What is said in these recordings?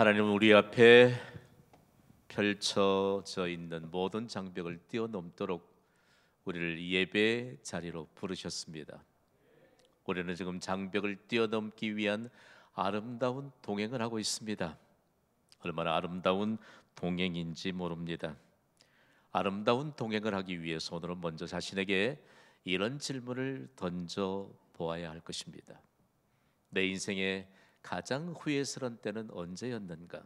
하나님은 우리 앞에 펼쳐져 있는 모든 장벽을 뛰어넘도록 우리를 예배 자리로 부르셨습니다. 우리는 지금 장벽을 뛰어넘기 위한 아름다운 동행을 하고 있습니다. 얼마나 아름다운 동행인지 모릅니다. 아름다운 동행을 하기 위해서 오늘은 먼저 자신에게 이런 질문을 던져 보아야 할 것입니다. 내 인생의 가장 후회스러운 때는 언제였는가?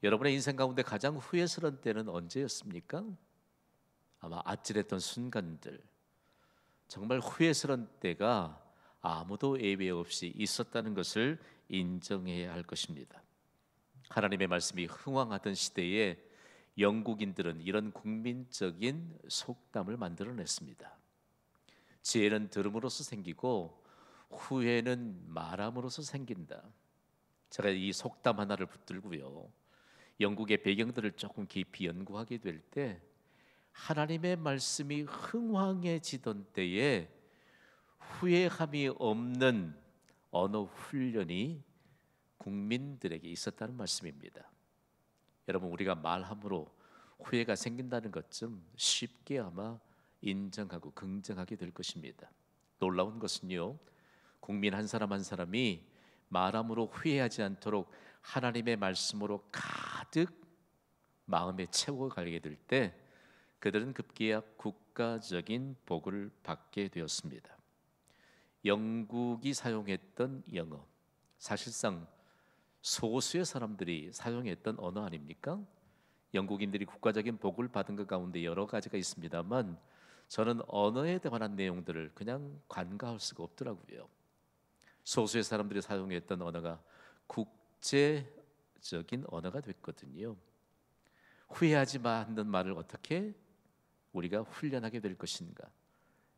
여러분의 인생 가운데 가장 후회스러운 때는 언제였습니까? 아마 아찔했던 순간들, 정말 후회스러운 때가 아무도 예외 없이 있었다는 것을 인정해야 할 것입니다. 하나님의 말씀이 흥왕하던 시대에 영국인들은 이런 국민적인 속담을 만들어냈습니다. 지혜는 들음으로써 생기고 후회는 말함으로써 생긴다. 제가 이 속담 하나를 붙들고요, 영국의 배경들을 조금 깊이 연구하게 될 때 하나님의 말씀이 흥황해지던 때에 후회함이 없는 언어 훈련이 국민들에게 있었다는 말씀입니다. 여러분, 우리가 말함으로 후회가 생긴다는 것 좀 쉽게 아마 인정하고 긍정하게 될 것입니다. 놀라운 것은요, 국민 한 사람 한 사람이 말함으로 후회하지 않도록 하나님의 말씀으로 가득 마음에 채워가게 될 때 그들은 급기야 국가적인 복을 받게 되었습니다. 영국이 사용했던 영어, 사실상 소수의 사람들이 사용했던 언어 아닙니까? 영국인들이 국가적인 복을 받은 것 가운데 여러 가지가 있습니다만 저는 언어에 관한 내용들을 그냥 간과할 수가 없더라고요. 소수의 사람들이 사용했던 언어가 국제적인 언어가 됐거든요. 후회하지 마는 말을 어떻게 우리가 훈련하게 될 것인가?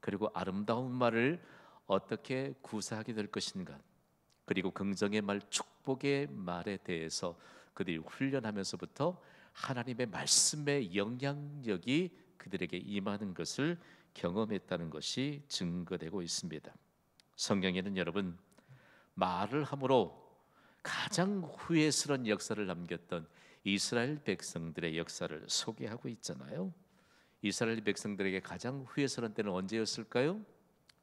그리고 아름다운 말을 어떻게 구사하게 될 것인가? 그리고 긍정의 말, 축복의 말에 대해서 그들이 훈련하면서부터 하나님의 말씀의 영향력이 그들에게 임하는 것을 경험했다는 것이 증거되고 있습니다. 성경에는 여러분, 말을 함으로 가장 후회스러운 역사를 남겼던 이스라엘 백성들의 역사를 소개하고 있잖아요. 이스라엘 백성들에게 가장 후회스러운 때는 언제였을까요?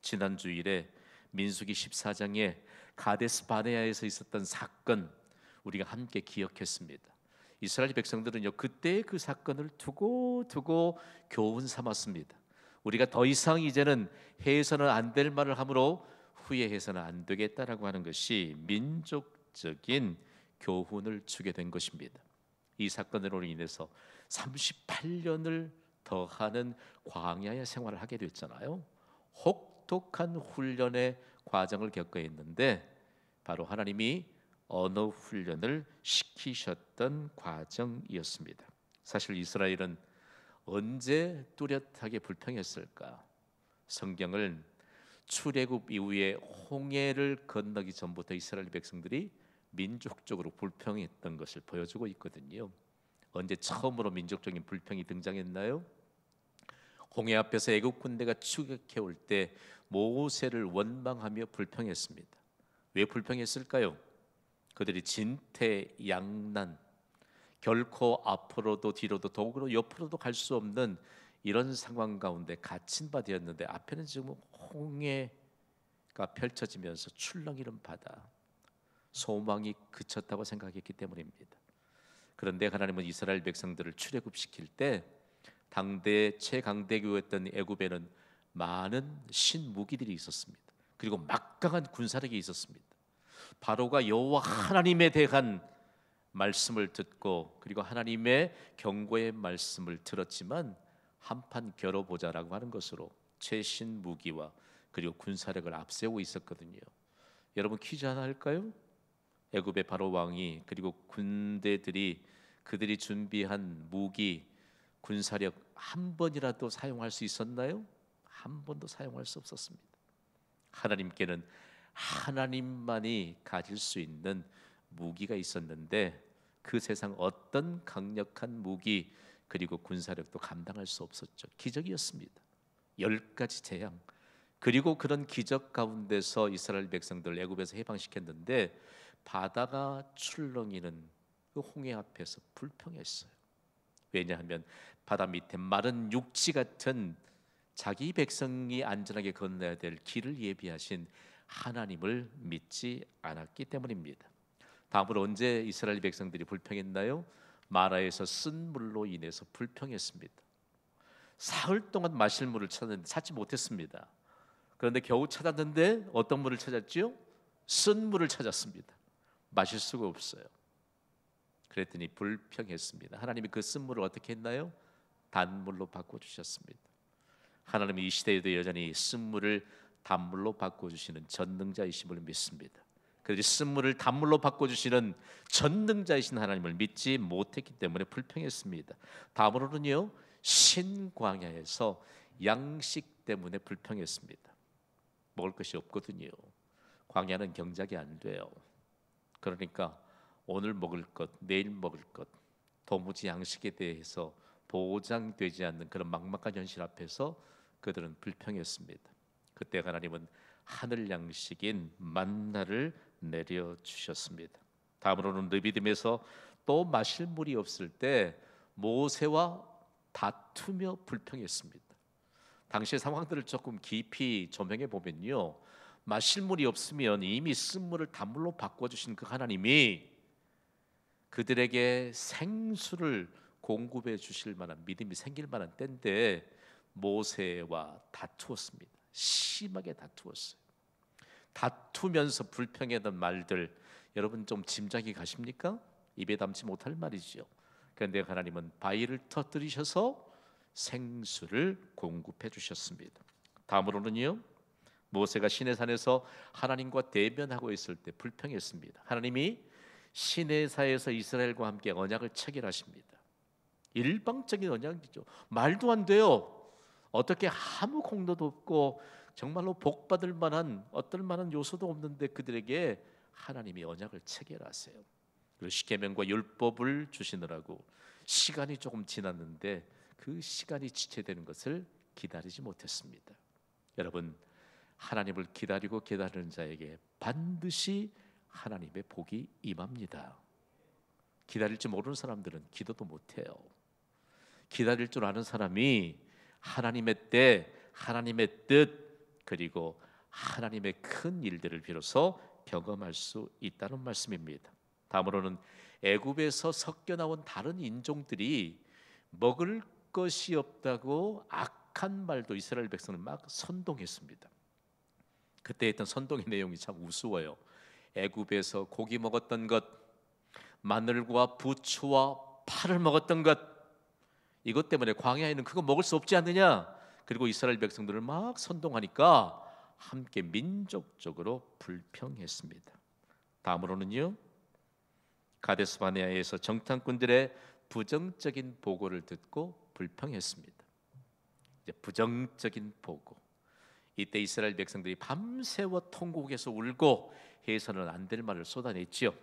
지난 주일에 민수기 14장에 가데스 바네아에서 있었던 사건 우리가 함께 기억했습니다. 이스라엘 백성들은요, 그때의 그 사건을 두고 교훈 삼았습니다. 우리가 더 이상 이제는 해서는 안 될 말을 함으로 후회해서는 안 되겠다라고 하는 것이 민족적인 교훈을 주게 된 것입니다. 이 사건으로 인해서 38년을 더하는 광야의 생활을 하게 됐잖아요. 혹독한 훈련의 과정을 겪어야 했는데 바로 하나님이 언어 훈련을 시키셨던 과정이었습니다. 사실 이스라엘은 언제 뚜렷하게 불평했을까? 성경을 출애굽 이후에 홍해를 건너기 전부터 이스라엘 백성들이 민족적으로 불평했던 것을 보여주고 있거든요. 언제 처음으로 민족적인 불평이 등장했나요? 홍해 앞에서 애굽 군대가 추격해 올 때 모세를 원망하며 불평했습니다. 왜 불평했을까요? 그들이 진퇴양난, 결코 앞으로도 뒤로도 도구로 옆으로도 갈 수 없는 이런 상황 가운데 갇힌 바 되었는데 앞에는 지금 홍해가 펼쳐지면서 출렁이는 바다, 소망이 그쳤다고 생각했기 때문입니다. 그런데 하나님은 이스라엘 백성들을 출애굽시킬 때 당대 최강대국이었던 애굽에는 많은 신무기들이 있었습니다. 그리고 막강한 군사력이 있었습니다. 바로가 여호와 하나님에 대한 말씀을 듣고 그리고 하나님의 경고의 말씀을 들었지만 한판 겨뤄보자라고 하는 것으로 최신 무기와 그리고 군사력을 앞세우고 있었거든요. 여러분, 퀴즈 하나 할까요? 애굽의 바로 왕이 그리고 군대들이 그들이 준비한 무기, 군사력 한 번이라도 사용할 수 있었나요? 한 번도 사용할 수 없었습니다. 하나님께는 하나님만이 가질 수 있는 무기가 있었는데 그 세상 어떤 강력한 무기 그리고 군사력도 감당할 수 없었죠. 기적이었습니다. 10가지 재앙, 그리고 그런 기적 가운데서 이스라엘 백성들 애굽에서 해방시켰는데 바다가 출렁이는 그 홍해 앞에서 불평했어요. 왜냐하면 바다 밑에 마른 육지 같은 자기 백성이 안전하게 건너야 될 길을 예비하신 하나님을 믿지 않았기 때문입니다. 다음으로 언제 이스라엘 백성들이 불평했나요? 마라에서 쓴 물로 인해서 불평했습니다. 사흘 동안 마실 물을 찾았는데 찾지 못했습니다. 그런데 겨우 찾았는데 어떤 물을 찾았지요? 쓴 물을 찾았습니다. 마실 수가 없어요. 그랬더니 불평했습니다. 하나님이 그 쓴 물을 어떻게 했나요? 단물로 바꿔주셨습니다. 하나님이 이 시대에도 여전히 쓴 물을 단물로 바꿔주시는 전능자이심을 믿습니다. 그래서 쓴 물을 단물로 바꿔주시는 전능자이신 하나님을 믿지 못했기 때문에 불평했습니다. 다음으로는요, 신광야에서 양식 때문에 불평했습니다. 먹을 것이 없거든요. 광야는 경작이 안 돼요. 그러니까 오늘 먹을 것, 내일 먹을 것, 도무지 양식에 대해서 보장되지 않는 그런 막막한 현실 앞에서 그들은 불평했습니다. 그때 하나님은 하늘 양식인 만나를 내려주셨습니다. 다음으로는 르비딤에서 또 마실 물이 없을 때 모세와 다투며 불평했습니다. 당시의 상황들을 조금 깊이 조명해 보면요, 마실 물이 없으면 이미 쓴 물을 단물로 바꿔주신 그 하나님이 그들에게 생수를 공급해 주실 만한 믿음이 생길 만한 때인데 모세와 다투었습니다. 심하게 다투었어요. 다투면서 불평했던 말들 여러분 좀 짐작이 가십니까? 입에 담지 못할 말이죠. 그런데 하나님은 바위를 터뜨리셔서 생수를 공급해 주셨습니다. 다음으로는요, 모세가 시내산에서 하나님과 대면하고 있을 때 불평했습니다. 하나님이 시내사에서 이스라엘과 함께 언약을 체결하십니다. 일방적인 언약이죠. 말도 안 돼요. 어떻게 아무 공로도 없고 정말로 복받을 만한 어떨 만한 요소도 없는데 그들에게 하나님이 언약을 체결하세요. 그리고 십계명과 율법을 주시느라고 시간이 조금 지났는데 그 시간이 지체되는 것을 기다리지 못했습니다. 여러분, 하나님을 기다리고 기다리는 자에게 반드시 하나님의 복이 임합니다. 기다릴 줄 모르는 사람들은 기도도 못해요. 기다릴 줄 아는 사람이 하나님의 때, 하나님의 뜻, 그리고 하나님의 큰 일들을 비로소 경험할 수 있다는 말씀입니다. 다음으로는 애굽에서 섞여 나온 다른 인종들이 먹을 것이 없다고 악한 말도 이스라엘 백성을 막 선동했습니다. 그때 했던 선동의 내용이 참 우스워요. 애굽에서 고기 먹었던 것, 마늘과 부추와 파를 먹었던 것, 이것 때문에 광야에는 그거 먹을 수 없지 않느냐. 그리고 이스라엘 백성들을 막 선동하니까 함께 민족적으로 불평했습니다. 다음으로는요, 가데스 바네아에서 정탐꾼들의 부정적인 보고를 듣고 불평했습니다. 이제 부정적인 보고. 이때 이스라엘 백성들이 밤새워 통곡해서 울고 해서는 안 될 말을 쏟아냈지요.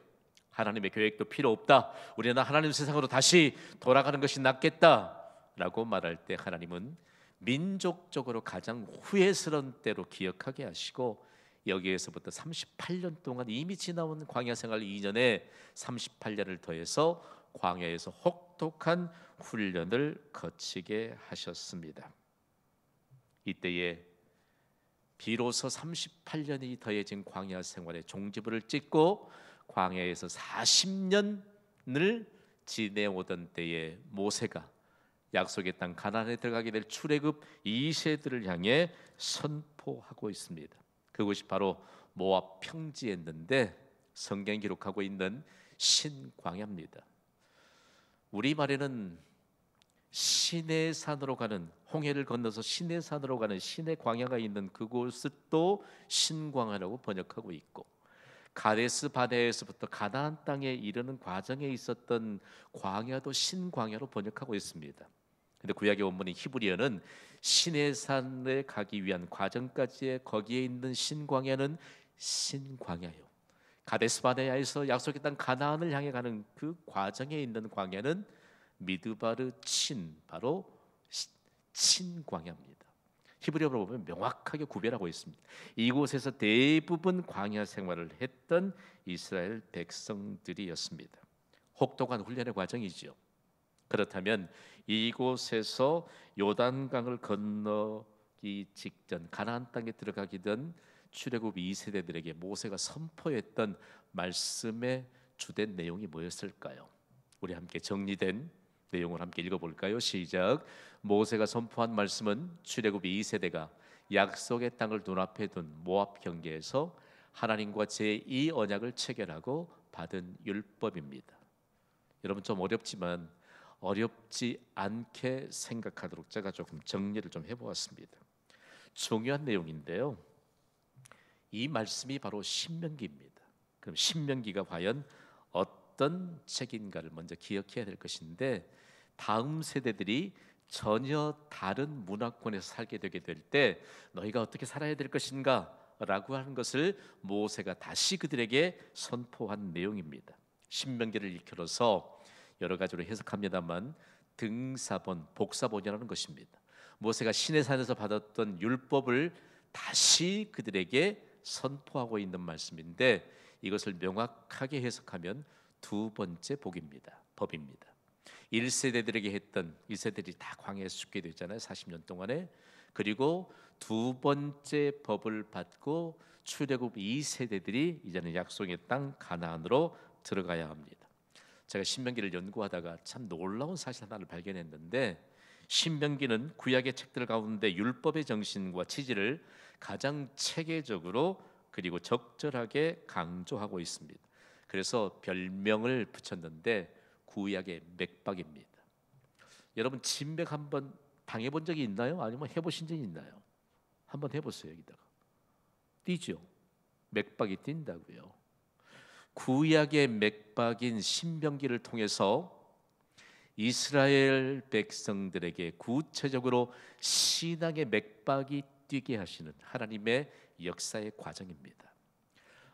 하나님의 계획도 필요 없다. 우리는 하나님 세상으로 다시 돌아가는 것이 낫겠다라고 말할 때 하나님은 민족적으로 가장 후회스러운 때로 기억하게 하시고 여기에서부터 38년 동안 이미 지나온 광야 생활 2년에 38년을 더해서 광야에서 혹독한 훈련을 거치게 하셨습니다. 이때에 비로소 38년이 더해진 광야 생활의 종지부를 찍고 광야에서 40년을 지내오던 때에 모세가 약속의 땅 가나안에 들어가게 될 출애굽 2세들을 향해 선포하고 있습니다. 그곳이 바로 모압 평지였는데 성경이 기록하고 있는 신광야입니다. 우리말에는 시내산으로 가는, 홍해를 건너서 시내산으로 가는 시내 광야가 있는 그곳을 또 신광야라고 번역하고 있고, 가데스 바네아에서부터 가나안 땅에 이르는 과정에 있었던 광야도 신광야로 번역하고 있습니다. 근데 구약의 원문인 히브리어는 시내산에 가기 위한 과정까지의 거기에 있는 신광야는 신광야요. 가데스 바네아에서 약속의 땅 가나안을 향해 가는 그 과정에 있는 광야는 미드바르 친, 바로 친광야입니다. 히브리어로 보면 명확하게 구별하고 있습니다. 이곳에서 대부분 광야 생활을 했던 이스라엘 백성들이었습니다. 혹독한 훈련의 과정이지요. 그렇다면 이곳에서 요단강을 건너기 직전 가나안 땅에 들어가기 전 출애굽 2세대들에게 모세가 선포했던 말씀의 주된 내용이 뭐였을까요? 우리 함께 정리된 내용을 함께 읽어볼까요? 시작. 모세가 선포한 말씀은 출애굽 2세대가 약속의 땅을 눈앞에 둔 모압 경계에서 하나님과 제2 언약을 체결하고 받은 율법입니다. 여러분 좀 어렵지만 어렵지 않게 생각하도록 제가 조금 정리를 좀 해보았습니다. 중요한 내용인데요. 이 말씀이 바로 신명기입니다. 그럼 신명기가 과연 어떤 책인가를 먼저 기억해야 될 것인데, 다음 세대들이 전혀 다른 문화권에서 살게 되게 될 때 너희가 어떻게 살아야 될 것인가 라고 하는 것을 모세가 다시 그들에게 선포한 내용입니다. 신명기를 일컬어서 여러 가지로 해석합니다만 등사본, 복사본이라는 것입니다. 모세가 시내산에서 받았던 율법을 다시 그들에게 선포하고 있는 말씀인데, 이것을 명확하게 해석하면 두 번째 법입니다. 1세대들에게 했던, 1세대들이 다 광야에서 죽게 됐잖아요. 40년 동안에. 그리고 두 번째 법을 받고 출애굽 2세대들이 이제는 약속의 땅 가나안으로 들어가야 합니다. 제가 신명기를 연구하다가 참 놀라운 사실 하나를 발견했는데, 신명기는 구약의 책들 가운데 율법의 정신과 취지를 가장 체계적으로 그리고 적절하게 강조하고 있습니다. 그래서 별명을 붙였는데 구약의 맥박입니다. 여러분 진맥 한번 당해본 적이 있나요? 아니면 해보신 적이 있나요? 한번 해보세요. 여기다가 뛰죠. 맥박이 뛴다고요. 구약의 맥박인 신명기를 통해서 이스라엘 백성들에게 구체적으로 신앙의 맥박이 뛰게 하시는 하나님의 역사의 과정입니다.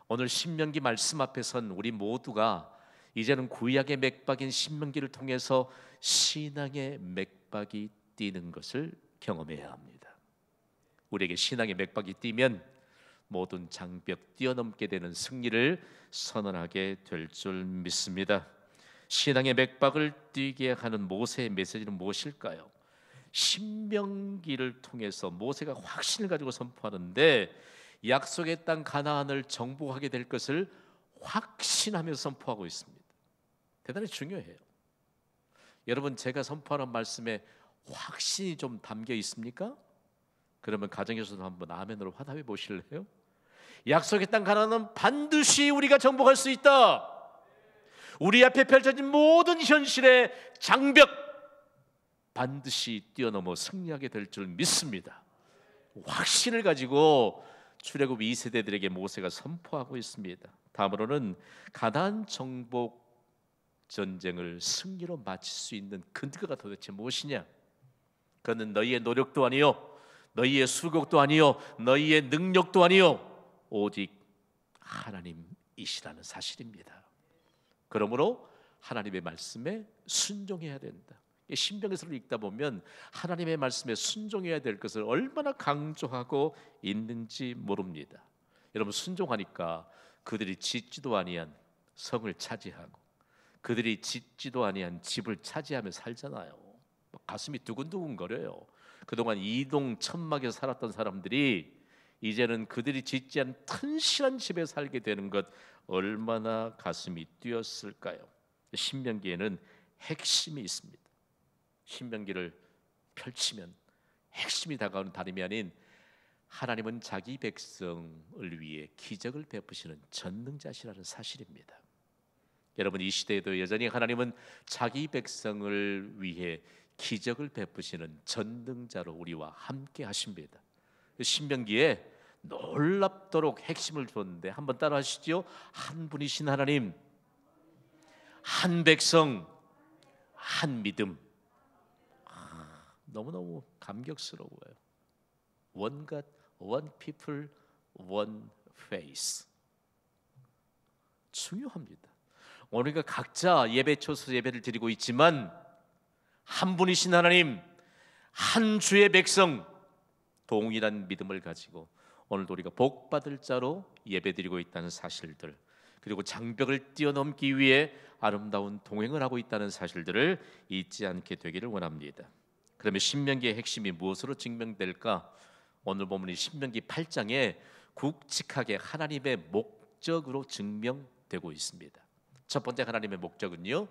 오늘 신명기 말씀 앞에 선 우리 모두가 이제는 구약의 맥박인 신명기를 통해서 신앙의 맥박이 뛰는 것을 경험해야 합니다. 우리에게 신앙의 맥박이 뛰면 모든 장벽 뛰어넘게 되는 승리를 선언하게 될 줄 믿습니다. 신앙의 맥박을 뛰게 하는 모세의 메시지는 무엇일까요? 신명기를 통해서 모세가 확신을 가지고 선포하는데, 약속의 땅 가나안을 정복하게 될 것을 확신하면서 선포하고 있습니다. 대단히 중요해요. 여러분 제가 선포하는 말씀에 확신이 좀 담겨 있습니까? 그러면 가정에서도 한번 아멘으로 화답해 보실래요? 약속의 땅 가나안은 반드시 우리가 정복할 수 있다. 우리 앞에 펼쳐진 모든 현실의 장벽 반드시 뛰어넘어 승리하게 될 줄 믿습니다. 확신을 가지고 출애굽 2세대들에게 모세가 선포하고 있습니다. 다음으로는 가나안 정복 전쟁을 승리로 마칠 수 있는 근거가 도대체 무엇이냐? 그는 너희의 노력도 아니요, 너희의 수고도 아니요, 너희의 능력도 아니요, 오직 하나님이시라는 사실입니다. 그러므로 하나님의 말씀에 순종해야 된다. 신명기서를 읽다 보면 하나님의 말씀에 순종해야 될 것을 얼마나 강조하고 있는지 모릅니다. 여러분 순종하니까 그들이 짓지도 아니한 성을 차지하고 그들이 짓지도 아니한 집을 차지하며 살잖아요. 가슴이 두근두근 거려요. 그동안 이동 천막에서 살았던 사람들이 이제는 그들이 짓지 않은 튼실한 집에 살게 되는 것, 얼마나 가슴이 뛰었을까요? 신명기에는 핵심이 있습니다. 신명기를 펼치면 핵심이 다가오는 다름이 아닌 하나님은 자기 백성을 위해 기적을 베푸시는 전능자시라는 사실입니다. 여러분 이 시대에도 여전히 하나님은 자기 백성을 위해 기적을 베푸시는 전능자로 우리와 함께 하십니다. 신명기에 놀랍도록 핵심을 줬는데 한번 따라 하시죠. 한 분이신 하나님, 한 백성, 한 믿음. 너무너무 감격스러워요. One God, one people, one faith. 중요합니다. 우리가 각자 예배 초소 예배를 드리고 있지만 한 분이신 하나님, 한 주의 백성, 동일한 믿음을 가지고 오늘도 우리가 복받을 자로 예배드리고 있다는 사실들, 그리고 장벽을 뛰어넘기 위해 아름다운 동행을 하고 있다는 사실들을 잊지 않게 되기를 원합니다. 그러면 신명기의 핵심이 무엇으로 증명될까? 오늘 본문이 신명기 8장에 굵직하게 하나님의 목적으로 증명되고 있습니다. 첫 번째 하나님의 목적은요,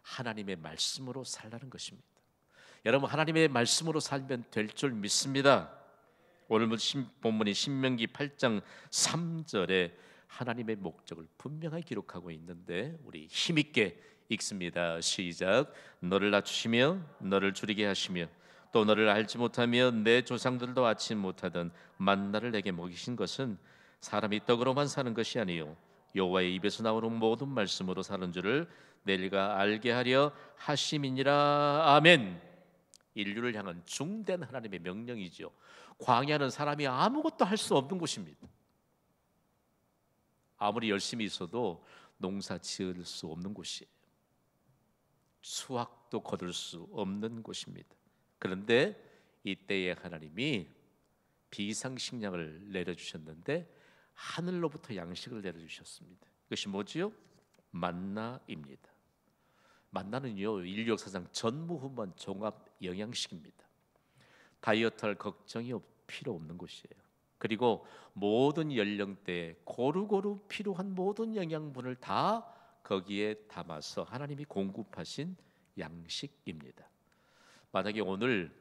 하나님의 말씀으로 살라는 것입니다. 여러분, 하나님의 말씀으로 살면 될 줄 믿습니다. 오늘 본문이 신명기 8장 3절에 하나님의 목적을 분명하게 기록하고 있는데 우리 힘있게 읽습니다. 시작. 너를 낮추시며 너를 줄이게 하시며 또 너를 알지 못하며 내 조상들도 알지 못하던 만나를 내게 먹이신 것은 사람이 떡으로만 사는 것이 아니요 여호와의 입에서 나오는 모든 말씀으로 사는 줄을 내가 알게 하려 하심이니라. 아멘. 인류를 향한 중대한 하나님의 명령이죠. 광야는 사람이 아무것도 할 수 없는 곳입니다. 아무리 열심히 있어도 농사 지을 수 없는 곳이에요. 수확도 거둘 수 없는 곳입니다. 그런데 이때에 하나님이 비상식량을 내려주셨는데 하늘로부터 양식을 내려주셨습니다. 그것이 뭐지요? 만나입니다. 만나는요, 인류 역사상 전무후무한 종합 영양식입니다. 다이어트할 걱정이 필요 없는 것이에요. 그리고 모든 연령대에 고루고루 필요한 모든 영양분을 다 거기에 담아서 하나님이 공급하신 양식입니다. 만약에 오늘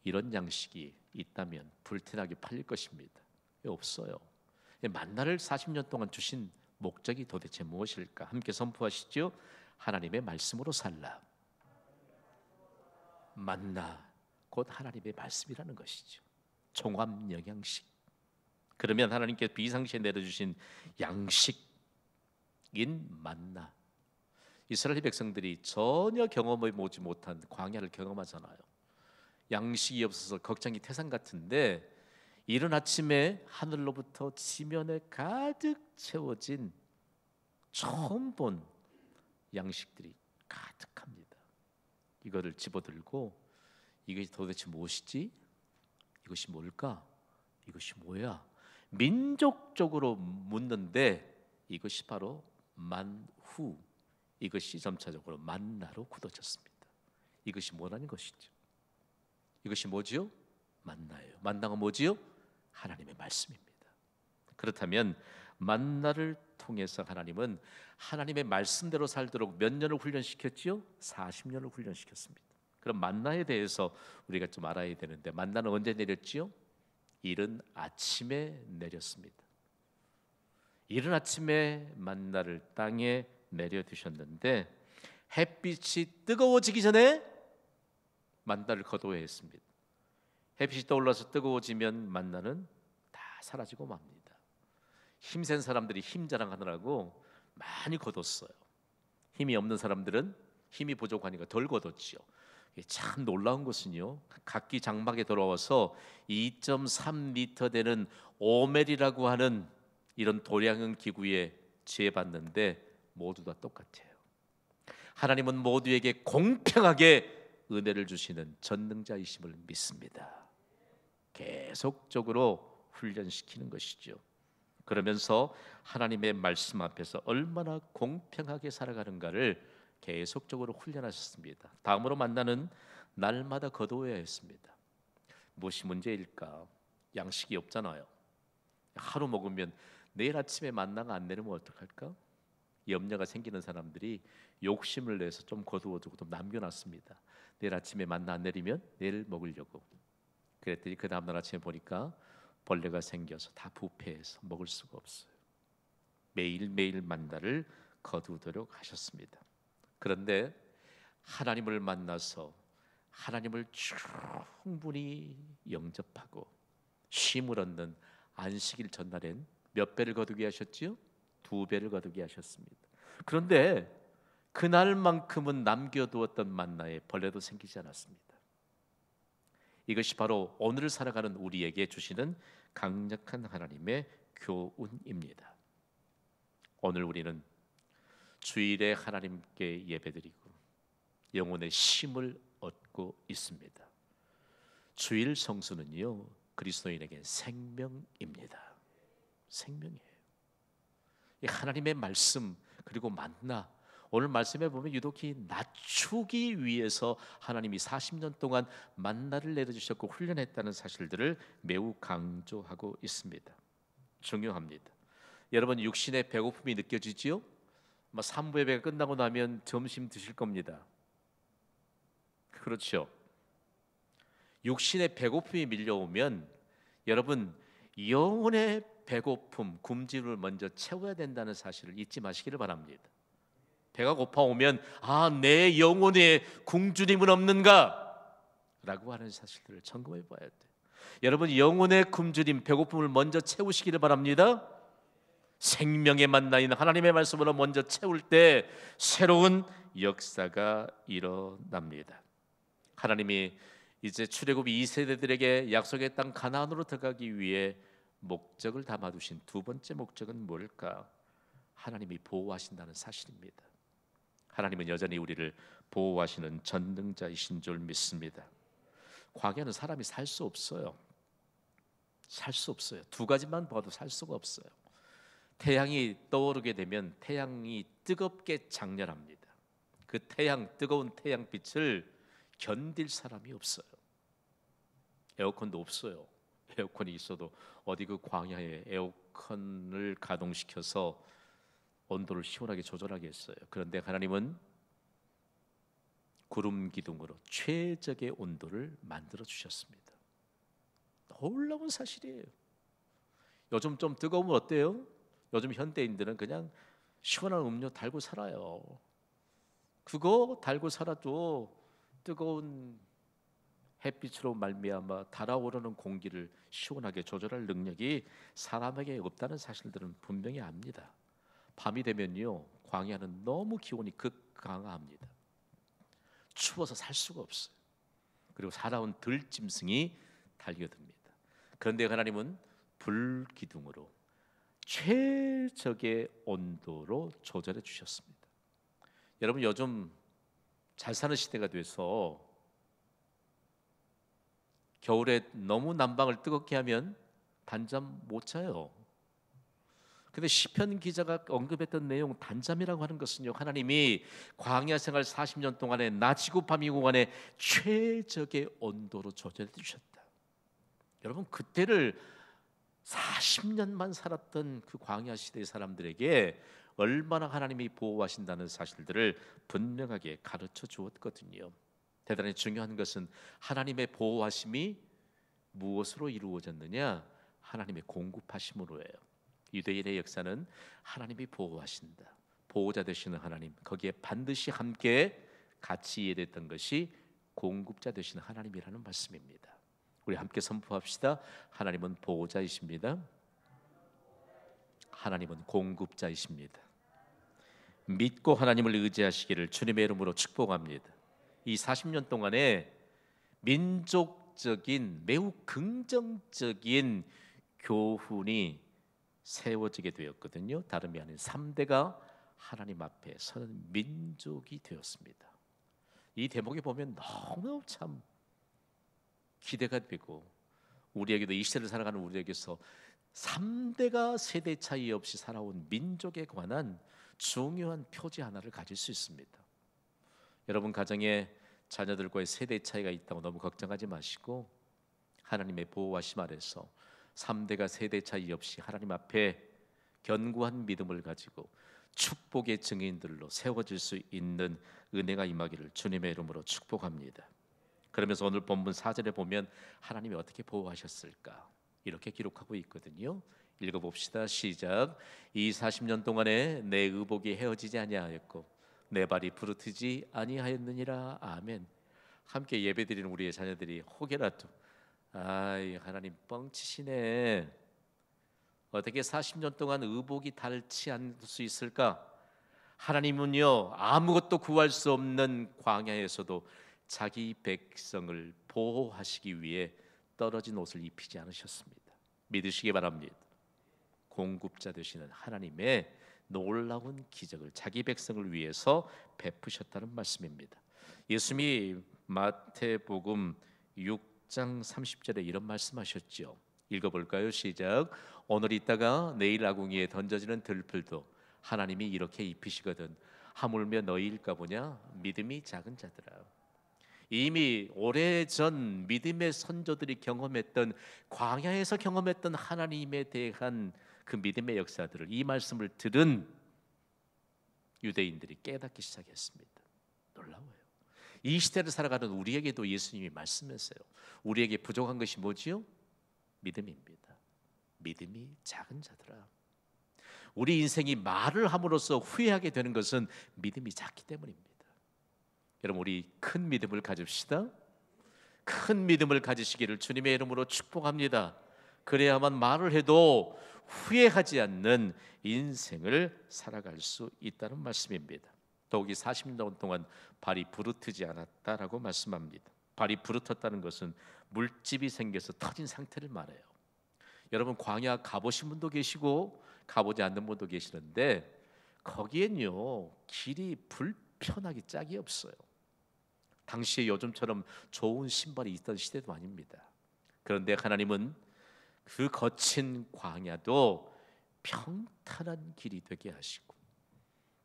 이런 양식이 있다면 불티나게 팔릴 것입니다. 없어요. 만나를 40년 동안 주신 목적이 도대체 무엇일까? 함께 선포하시죠. 하나님의 말씀으로 살라. 만나 곧 하나님의 말씀이라는 것이죠. 종합 영양식. 그러면 하나님께서 비상시에 내려주신 양식인 만나. 이스라엘 백성들이 전혀 경험해 보지 못한 광야를 경험하잖아요. 양식이 없어서 걱정이 태산 같은데 이른 아침에 하늘로부터 지면에 가득 채워진 처음 본 양식들이 가득합니다. 이거를 집어들고 이것이 도대체 무엇이지? 이것이 뭘까? 이것이 뭐야? 민족적으로 묻는데 이것이 바로 만후, 이것이 점차적으로 만나로 굳어졌습니다. 이것이 뭐라는 것이죠? 이것이 뭐지요? 만나예요. 만나가 뭐지요? 하나님의 말씀입니다. 그렇다면 만나를 통해서 하나님은 하나님의 말씀대로 살도록 몇 년을 훈련시켰지요? 40년을 훈련시켰습니다. 그럼 만나에 대해서 우리가 좀 알아야 되는데 만나는 언제 내렸지요? 이른 아침에 내렸습니다. 이른 아침에 만나를 땅에 내려두셨는데 햇빛이 뜨거워지기 전에 만나를 거둬야 했습니다. 햇빛이 떠올라서 뜨거워지면 만나는 다 사라지고 맙니다. 힘센 사람들이 힘 자랑하느라고 많이 거뒀어요. 힘이 없는 사람들은 힘이 부족하니까 덜 거뒀지요. 참 놀라운 것은요, 각기 장막에 돌아와서 2.3m 되는 오멜이라고 하는 이런 도량형 기구에 취해봤는데 모두 다 똑같아요. 하나님은 모두에게 공평하게 은혜를 주시는 전능자이심을 믿습니다. 계속적으로 훈련시키는 것이죠. 그러면서 하나님의 말씀 앞에서 얼마나 공평하게 살아가는가를 계속적으로 훈련하셨습니다. 다음으로 만나는 날마다 거두어야 했습니다. 무엇이 문제일까? 양식이 없잖아요. 하루 먹으면 내일 아침에 만나가 안 내리면 어떡할까? 염려가 생기는 사람들이 욕심을 내서 좀 거두어두고 좀 남겨놨습니다. 내일 아침에 만나 안 내리면 내일 먹으려고. 그랬더니 그 다음날 아침에 보니까 벌레가 생겨서 다 부패해서 먹을 수가 없어요. 매일매일 만나를 거두도록 하셨습니다. 그런데 하나님을 만나서 하나님을 충분히 영접하고 쉼을 얻는 안식일 전날엔 몇 배를 거두게 하셨지요? 2배를 거두게 하셨습니다. 그런데 그날만큼은 남겨두었던 만나에 벌레도 생기지 않았습니다. 이것이 바로 오늘 살아가는 우리에게 주시는 강력한 하나님의 교훈입니다. 오늘 우리는 주일에 하나님께 예배드리고 영혼의 쉼을 얻고 있습니다. 주일 성수는요, 그리스도인에게 생명입니다. 생명이에요. 이 하나님의 말씀 그리고 만나, 오늘 말씀에 보면 유독히 낮추기 위해서 하나님이 40년 동안 만나를 내려주셨고 훈련했다는 사실들을 매우 강조하고 있습니다. 중요합니다. 여러분, 육신의 배고픔이 느껴지지요? 삼부 예배가 끝나고 나면 점심 드실 겁니다. 그렇죠? 육신의 배고픔이 밀려오면 여러분, 영혼의 배고픔, 굶주림을 먼저 채워야 된다는 사실을 잊지 마시기를 바랍니다. 배가 고파오면 내 영혼에 굶주림은 없는가? 라고 하는 사실들을 점검해 봐야 돼요. 여러분, 영혼의 굶주림, 배고픔을 먼저 채우시기를 바랍니다. 생명의 만나인 하나님의 말씀으로 먼저 채울 때 새로운 역사가 일어납니다. 하나님이 이제 출애굽 2세대들에게 약속의 땅 가나안으로 들어가기 위해 목적을 담아두신 두 번째 목적은 뭘까? 하나님이 보호하신다는 사실입니다. 하나님은 여전히 우리를 보호하시는 전능자이신 줄 믿습니다. 광야는 사람이 살 수 없어요. 살 수 없어요. 두 가지만 봐도 살 수가 없어요. 태양이 떠오르게 되면 태양이 뜨겁게 장렬합니다. 그 뜨거운 태양빛을 견딜 사람이 없어요. 에어컨도 없어요. 에어컨이 있어도 어디 그 광야에 에어컨을 가동시켜서 온도를 시원하게 조절하게 했어요. 그런데 하나님은 구름 기둥으로 최적의 온도를 만들어 주셨습니다. 놀라운 사실이에요. 요즘 좀 뜨거우면 어때요? 요즘 현대인들은 그냥 시원한 음료 달고 살아요. 그거 달고 살아도 뜨거운 햇빛으로 말미암아 달아오르는 공기를 시원하게 조절할 능력이 사람에게 없다는 사실들은 분명히 압니다. 밤이 되면요, 광야는 너무 기온이 극강합니다. 추워서 살 수가 없어요. 그리고 살아온 들짐승이 달려듭니다. 그런데 하나님은 불기둥으로 최적의 온도로 조절해 주셨습니다. 여러분, 요즘 잘 사는 시대가 돼서 겨울에 너무 난방을 뜨겁게 하면 단잠 못 자요. 근데 시편 기자가 언급했던 내용, 단잠이라고 하는 것은요, 하나님이 광야 생활 40년 동안에 낮이고 밤이고 간에 최적의 온도로 조절해 주셨다. 여러분, 그때를 40년만 살았던 그 광야 시대의 사람들에게 얼마나 하나님이 보호하신다는 사실들을 분명하게 가르쳐 주었거든요. 대단히 중요한 것은 하나님의 보호하심이 무엇으로 이루어졌느냐? 하나님의 공급하심으로예요. 유대인의 역사는 하나님이 보호하신다, 보호자 되시는 하나님, 거기에 반드시 함께 같이 이해됐던 것이 공급자 되시는 하나님이라는 말씀입니다. 우리 함께 선포합시다. 하나님은 보호자이십니다. 하나님은 공급자이십니다. 믿고 하나님을 의지하시기를 주님의 이름으로 축복합니다. 이 40년 동안에 민족적인 매우 긍정적인 교훈이 세워지게 되었거든요. 다름이 아닌 3대가 하나님 앞에 서는 민족이 되었습니다. 이 대목에 보면 너무 참 기대가 되고, 우리에게도 이 시대를 살아가는 우리에게서 3대가 세대 차이 없이 살아온 민족에 관한 중요한 표지 하나를 가질 수 있습니다. 여러분, 가정에 자녀들과의 세대 차이가 있다고 너무 걱정하지 마시고 하나님의 보호하심 아래서 3대가 세대 차이 없이 하나님 앞에 견고한 믿음을 가지고 축복의 증인들로 세워질 수 있는 은혜가 임하기를 주님의 이름으로 축복합니다. 그러면서 오늘 본문 4절에 보면 하나님이 어떻게 보호하셨을까 이렇게 기록하고 있거든요. 읽어봅시다. 시작. 이 40년 동안에 내 의복이 헤어지지 아니하였고 내 발이 부르트지 아니하였느니라. 아멘. 함께 예배드리는 우리의 자녀들이 혹여라도 하나님 뻥치시네, 어떻게 40년 동안 의복이 닳지 않을 수 있을까? 하나님은요, 아무것도 구할 수 없는 광야에서도 자기 백성을 보호하시기 위해 떨어진 옷을 입히지 않으셨습니다. 믿으시기 바랍니다. 공급자 되시는 하나님의 놀라운 기적을 자기 백성을 위해서 베푸셨다는 말씀입니다. 예수님이 마태복음 6 6장 30절에 이런 말씀하셨죠. 읽어볼까요? 시작. 오늘 있다가 내일 아궁이에 던져지는 들풀도 하나님이 이렇게 입히시거든 하물며 너희일까 보냐 믿음이 작은 자들아. 이미 오래전 믿음의 선조들이 경험했던 광야에서 경험했던 하나님에 대한 그 믿음의 역사들을 이 말씀을 들은 유대인들이 깨닫기 시작했습니다. 놀라워요. 이 시대를 살아가는 우리에게도 예수님이 말씀했어요. 우리에게 부족한 것이 뭐지요? 믿음입니다. 믿음이 작은 자들아. 우리 인생이 말을 함으로써 후회하게 되는 것은 믿음이 작기 때문입니다. 여러분, 우리 큰 믿음을 가집시다. 큰 믿음을 가지시기를 주님의 이름으로 축복합니다. 그래야만 말을 해도 후회하지 않는 인생을 살아갈 수 있다는 말씀입니다. 더욱이 40년 동안 발이 부르트지 않았다라고 말씀합니다. 발이 부르텄다는 것은 물집이 생겨서 터진 상태를 말해요. 여러분, 광야 가보신 분도 계시고 가보지 않는 분도 계시는데 거기엔요 길이 불편하기 짝이 없어요. 당시에 요즘처럼 좋은 신발이 있던 시대도 아닙니다. 그런데 하나님은 그 거친 광야도 평탄한 길이 되게 하시고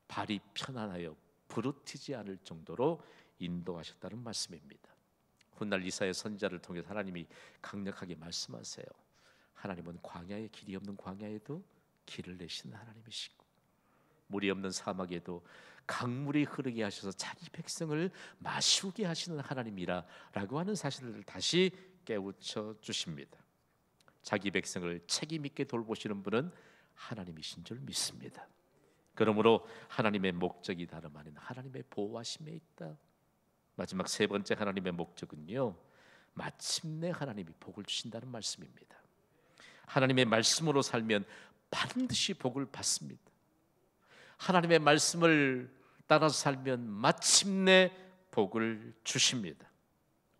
발이 편안하여 부르트지 않을 정도로 인도하셨다는 말씀입니다. 훗날 이사야 선지자를 통해 하나님이 강력하게 말씀하세요. 하나님은 광야에 길이 없는 광야에도 길을 내시는 하나님이시고 물이 없는 사막에도 강물이 흐르게 하셔서 자기 백성을 마시우게 하시는 하나님이라라고 하는 사실을 다시 깨우쳐 주십니다. 자기 백성을 책임 있게 돌보시는 분은 하나님이신 줄 믿습니다. 그러므로 하나님의 목적이 다름 아닌 하나님의 보호하심에 있다. 마지막 세 번째 하나님의 목적은요, 마침내 하나님이 복을 주신다는 말씀입니다. 하나님의 말씀으로 살면 반드시 복을 받습니다. 하나님의 말씀을 따라서 살면 마침내 복을 주십니다.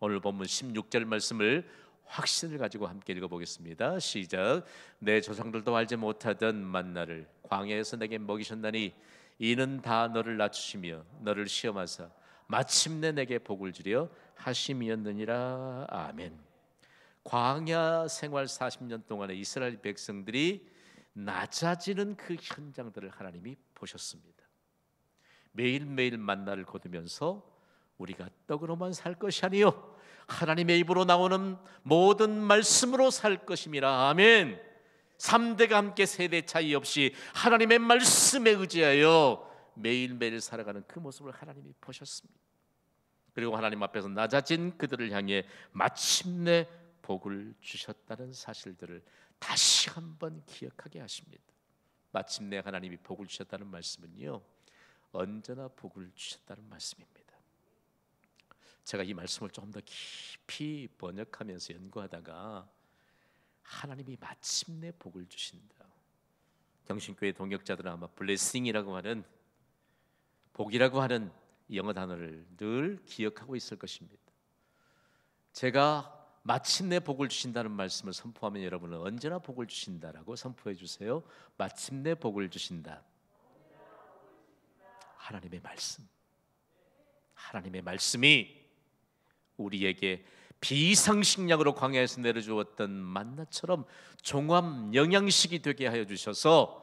오늘 본문 16절 말씀을 확신을 가지고 함께 읽어보겠습니다. 시작. 내 조상들도 알지 못하던 만나를 광야에서 내게 먹이셨나니 이는 다 너를 낮추시며 너를 시험하사 마침내 내게 복을 주려 하심이었느니라. 아멘. 광야 생활 40년 동안의 이스라엘 백성들이 낮아지는 그 현장들을 하나님이 보셨습니다. 매일매일 만나를 거두면서 우리가 떡으로만 살 것이 아니요 하나님의 입으로 나오는 모든 말씀으로 살 것임이라. 아멘. 3대가 함께 세대 차이 없이 하나님의 말씀에 의지하여 매일매일 살아가는 그 모습을 하나님이 보셨습니다. 그리고 하나님 앞에서 낮아진 그들을 향해 마침내 복을 주셨다는 사실들을 다시 한번 기억하게 하십니다. 마침내 하나님이 복을 주셨다는 말씀은요, 언제나 복을 주셨다는 말씀입니다. 제가 이 말씀을 조금 더 깊이 번역하면서 연구하다가 하나님이 마침내 복을 주신다. 경신교회 동역자들은 아마 블레싱이라고 하는 복이라고 하는 영어 단어를 늘 기억하고 있을 것입니다. 제가 마침내 복을 주신다는 말씀을 선포하면 여러분은 언제나 복을 주신다라고 선포해 주세요. 마침내 복을 주신다. 하나님의 말씀, 하나님의 말씀이 우리에게 비상식량으로 광야에서 내려주었던 만나처럼 종합 영양식이 되게 하여 주셔서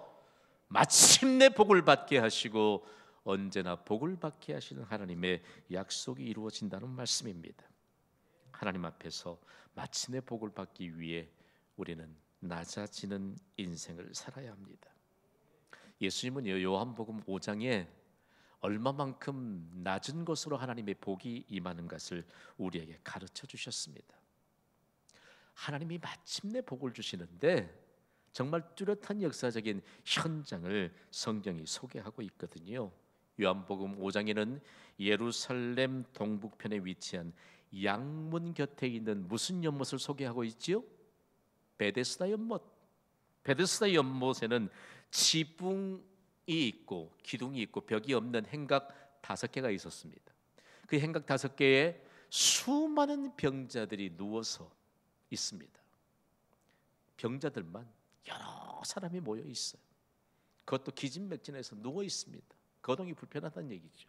마침내 복을 받게 하시고 언제나 복을 받게 하시는 하나님의 약속이 이루어진다는 말씀입니다. 하나님 앞에서 마침내 복을 받기 위해 우리는 낮아지는 인생을 살아야 합니다. 예수님은 요한복음 5장에 얼마만큼 낮은 것으로 하나님의 복이 임하는 것을 우리에게 가르쳐 주셨습니다. 하나님이 마침내 복을 주시는데 정말 뚜렷한 역사적인 현장을 성경이 소개하고 있거든요. 요한복음 5장에는 예루살렘 동북편에 위치한 양문 곁에 있는 무슨 연못을 소개하고 있지요? 베데스다 연못. 베데스다 연못에는 지붕이 있고 기둥이 있고 벽이 없는 행각 5개가 있었습니다. 그 행각 5개에 수많은 병자들이 누워서 있습니다. 병자들만 여러 사람이 모여 있어요. 그것도 기진맥진해서 누워 있습니다. 거동이 불편하다는 얘기죠.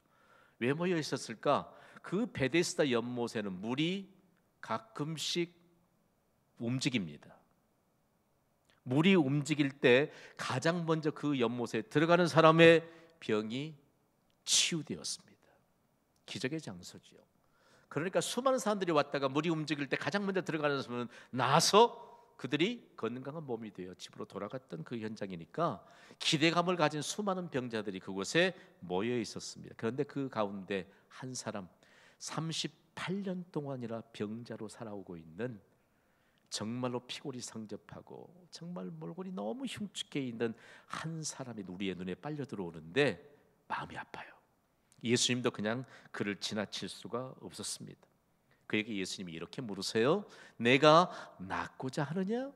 왜 모여 있었을까? 그 베데스다 연못에는 물이 가끔씩 움직입니다. 물이 움직일 때 가장 먼저 그 연못에 들어가는 사람의 병이 치유되었습니다. 기적의 장소지요. 그러니까 수많은 사람들이 왔다가 물이 움직일 때 가장 먼저 들어가는 사람은 나서 그들이 건강한 몸이 되어 집으로 돌아갔던 그 현장이니까 기대감을 가진 수많은 병자들이 그곳에 모여 있었습니다. 그런데 그 가운데 한 사람, 38년 동안이나 병자로 살아오고 있는, 정말로 피골이 상접하고 정말 몰골이 너무 흉측해 있는 한 사람이 우리의 눈에 빨려 들어오는데 마음이 아파요. 예수님도 그냥 그를 지나칠 수가 없었습니다. 그에게 예수님이 이렇게 물으세요. 내가 낫고자 하느냐?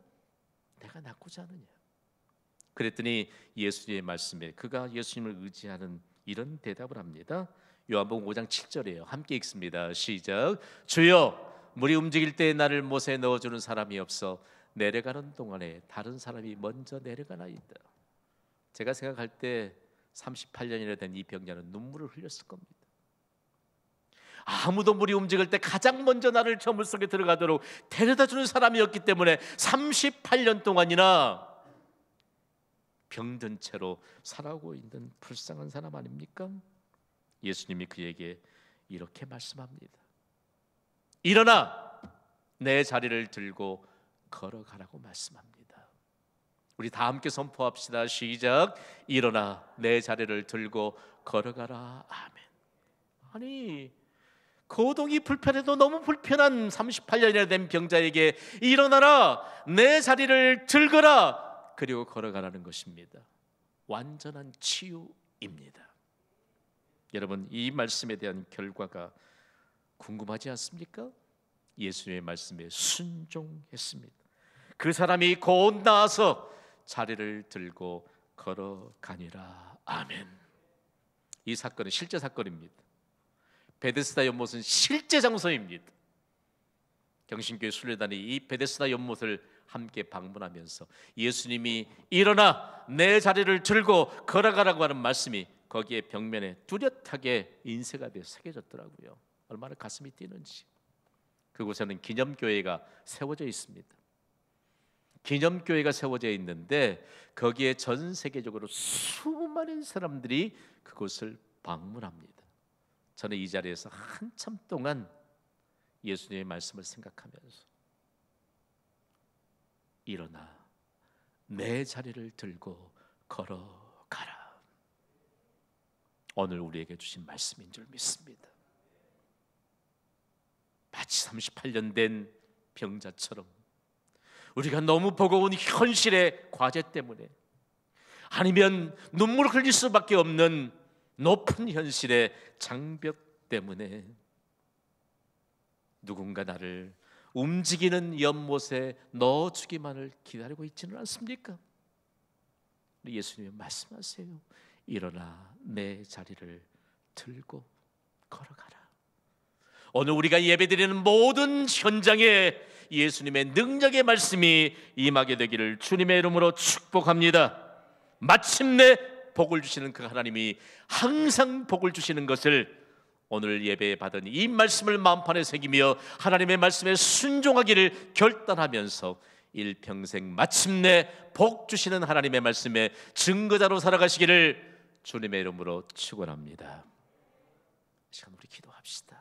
내가 낫고자 하느냐? 그랬더니 예수님의 말씀에 그가 예수님을 의지하는 이런 대답을 합니다. 요한복음 5장 7절이에요. 함께 읽습니다. 시작. 주여, 물이 움직일 때 나를 못에 넣어주는 사람이 없어 내려가는 동안에 다른 사람이 먼저 내려가나이다. 제가 생각할 때 38년이나 된 이 병자는 눈물을 흘렸을 겁니다. 아무도 물이 움직일 때 가장 먼저 나를 저 물속에 들어가도록 데려다주는 사람이 없기 때문에 38년 동안이나 병든 채로 살아오고 있는 불쌍한 사람 아닙니까? 예수님이 그에게 이렇게 말씀합니다. 일어나 내 자리를 들고 걸어가라고 말씀합니다. 우리 다 함께 선포합시다. 시작. 일어나 내 자리를 들고 걸어가라. 아멘. 아니, 거동이 불편해도 너무 불편한 38년이나 된 병자에게 일어나라, 내 자리를 들거라, 그리고 걸어가라는 것입니다. 완전한 치유입니다. 여러분, 이 말씀에 대한 결과가 궁금하지 않습니까? 예수님의 말씀에 순종했습니다. 그 사람이 곧 나와서 자리를 들고 걸어가니라. 아멘. 이 사건은 실제 사건입니다. 베데스다 연못은 실제 장소입니다. 경신교회 순례단이 이 베데스다 연못을 함께 방문하면서 예수님이 일어나 내 자리를 들고 걸어가라고 하는 말씀이 거기에 벽면에 뚜렷하게 인쇄가 되어 새겨졌더라고요. 얼마나 가슴이 뛰는지. 그곳에는 기념교회가 세워져 있습니다. 기념교회가 세워져 있는데 거기에 전 세계적으로 수많은 사람들이 그곳을 방문합니다. 저는 이 자리에서 한참 동안 예수님의 말씀을 생각하면서 일어나 내 자리를 들고 걸어가라. 오늘 우리에게 주신 말씀인 줄 믿습니다. 마치 38년 된 병자처럼 우리가 너무 버거운 현실의 과제 때문에, 아니면 눈물을 흘릴 수밖에 없는 높은 현실의 장벽 때문에 누군가 나를 움직이는 연못에 넣어주기만을 기다리고 있지는 않습니까? 예수님이 말씀하세요. 일어나 내 자리를 들고 걸어가라. 오늘 우리가 예배드리는 모든 현장에 예수님의 능력의 말씀이 임하게 되기를 주님의 이름으로 축복합니다. 마침내 복을 주시는 그 하나님이 항상 복을 주시는 것을 오늘 예배에 받은 이 말씀을 마음판에 새기며 하나님의 말씀에 순종하기를 결단하면서 일평생 마침내 복 주시는 하나님의 말씀에 증거자로 살아가시기를 주님의 이름으로 축원합니다. 이 시간 우리 기도합시다.